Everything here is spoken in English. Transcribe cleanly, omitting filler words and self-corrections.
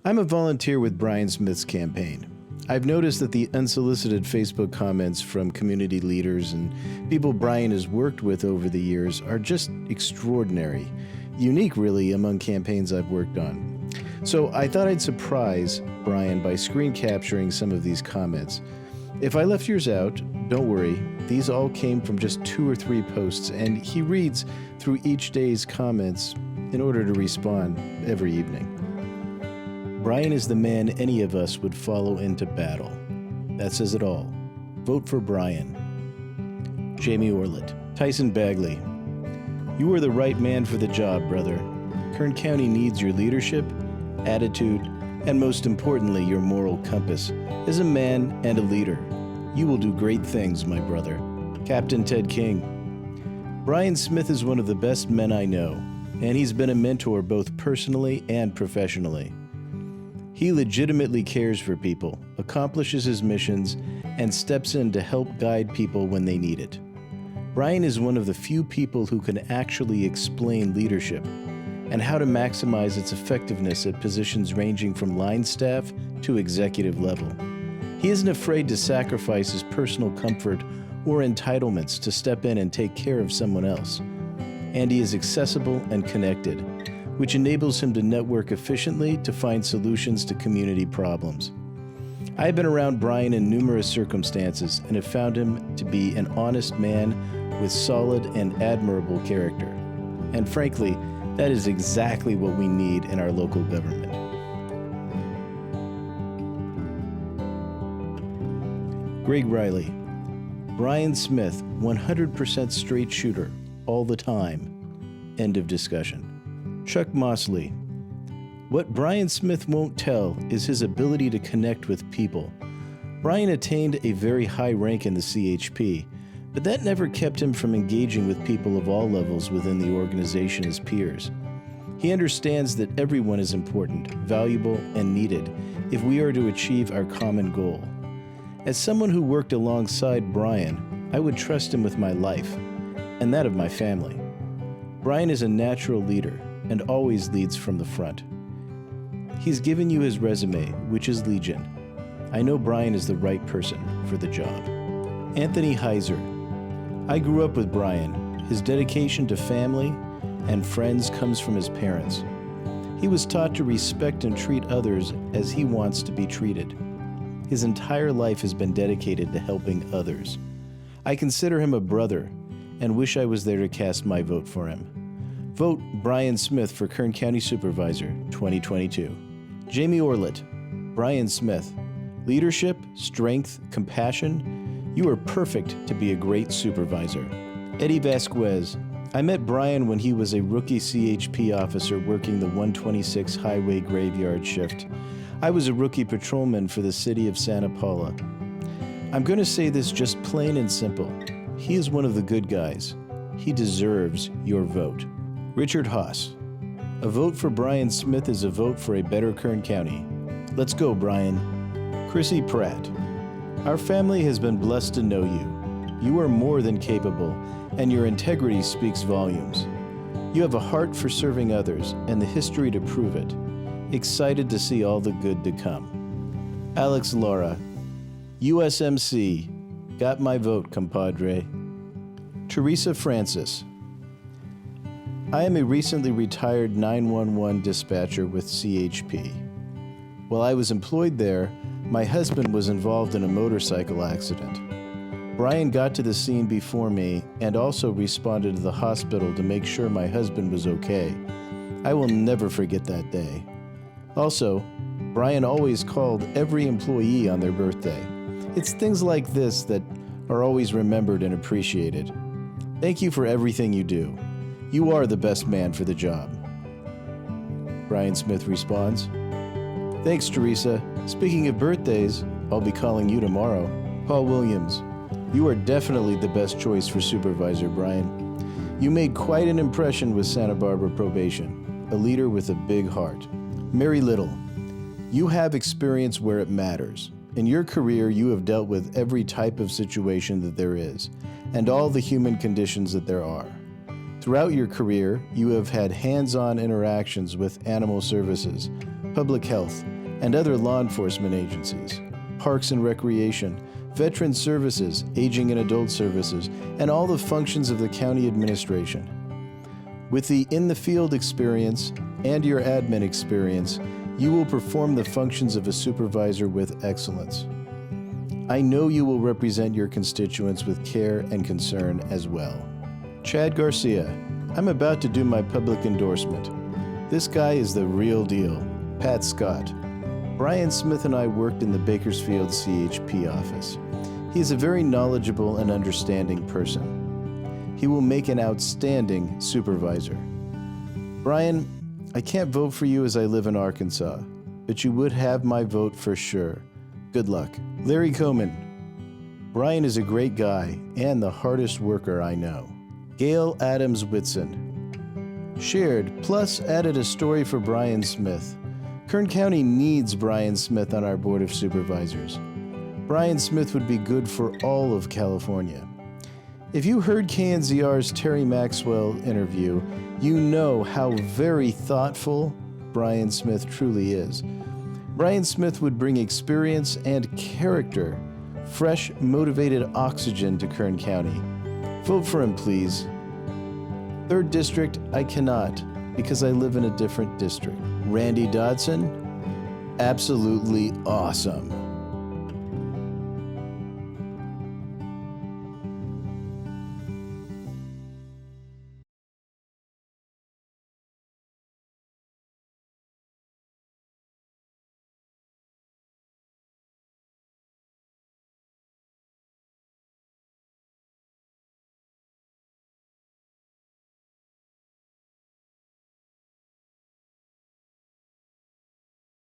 I'm a volunteer with Brian Smith's campaign. I've noticed that the unsolicited Facebook comments from community leaders and people Brian has worked with over the years are just extraordinary, unique really among campaigns I've worked on. So I thought I'd surprise Brian by screen capturing some of these comments. If I left yours out, don't worry, these all came from just 2 or 3 posts, and he reads through each day's comments in order to respond every evening. Brian is the man any of us would follow into battle. That says it all. Vote for Brian. Jamie Orlett. Tyson Bagley. You are the right man for the job, brother. Kern County needs your leadership, attitude, and most importantly, your moral compass. As a man and a leader, you will do great things, my brother. Captain Ted King. Brian Smith is one of the best men I know, and he's been a mentor both personally and professionally. He legitimately cares for people, accomplishes his missions, and steps in to help guide people when they need it. Brian is one of the few people who can actually explain leadership and how to maximize its effectiveness at positions ranging from line staff to executive level. He isn't afraid to sacrifice his personal comfort or entitlements to step in and take care of someone else. And he is accessible and connected, which enables him to network efficiently to find solutions to community problems. I've been around Brian in numerous circumstances and have found him to be an honest man with solid and admirable character. And frankly, that is exactly what we need in our local government. Greg Riley. Brian Smith, 100% straight shooter, all the time. End of discussion. Chuck Mosley. What Brian Smith won't tell is his ability to connect with people. Brian attained a very high rank in the CHP, but that never kept him from engaging with people of all levels within the organization as peers. He understands that everyone is important, valuable, and needed if we are to achieve our common goal. As someone who worked alongside Brian, I would trust him with my life and that of my family. Brian is a natural leader and always leads from the front. He's given you his resume, which is legion. I know Brian is the right person for the job. Anthony Heiser. I grew up with Brian. His dedication to family and friends comes from his parents. He was taught to respect and treat others as he wants to be treated. His entire life has been dedicated to helping others. I consider him a brother and wish I was there to cast my vote for him. Vote Brian Smith for Kern County Supervisor 2022. Jamie Orlett. Brian Smith. Leadership, strength, compassion. You are perfect to be a great supervisor. Eddie Vasquez. I met Brian when he was a rookie CHP officer working the 126 highway graveyard shift. I was a rookie patrolman for the city of Santa Paula. I'm going to say this just plain and simple. He is one of the good guys. He deserves your vote. Richard Haas. A vote for Brian Smith is a vote for a better Kern County. Let's go, Brian. Chrissy Pratt. Our family has been blessed to know you. You are more than capable, and your integrity speaks volumes. You have a heart for serving others and the history to prove it. Excited to see all the good to come. Alex Lara. USMC. Got my vote, compadre. Teresa Francis. I am a recently retired 911 dispatcher with CHP. While I was employed there, my husband was involved in a motorcycle accident. Brian got to the scene before me and also responded to the hospital to make sure my husband was okay. I will never forget that day. Also, Brian always called every employee on their birthday. It's things like this that are always remembered and appreciated. Thank you for everything you do. You are the best man for the job. Brian Smith responds, Thanks, Teresa. Speaking of birthdays, I'll be calling you tomorrow. Paul Williams. You are definitely the best choice for supervisor, Brian. You made quite an impression with Santa Barbara Probation, a leader with a big heart. Mary Little. You have experience where it matters. In your career, you have dealt with every type of situation that there is, and all the human conditions that there are. Throughout your career, you have had hands-on interactions with animal services, public health, and other law enforcement agencies, parks and recreation, veteran services, aging and adult services, and all the functions of the county administration. With the in-the-field experience and your admin experience, you will perform the functions of a supervisor with excellence. I know you will represent your constituents with care and concern as well. Chad Garcia, I'm about to do my public endorsement. This guy is the real deal. Pat Scott. Brian Smith and I worked in the Bakersfield CHP office. He is a very knowledgeable and understanding person. He will make an outstanding supervisor. Brian, I can't vote for you as I live in Arkansas, but you would have my vote for sure. Good luck. Larry Coman. Brian is a great guy and the hardest worker I know. Gail Adams Whitson. Shared, plus added a story for Brian Smith. Kern County needs Brian Smith on our Board of Supervisors. Brian Smith would be good for all of California. If you heard KNZR's Terry Maxwell interview, you know how very thoughtful Brian Smith truly is. Brian Smith would bring experience and character, fresh, motivated oxygen to Kern County. Vote for him, please. 3rd District, I cannot, because I live in a different district. Randy Dodson, absolutely awesome.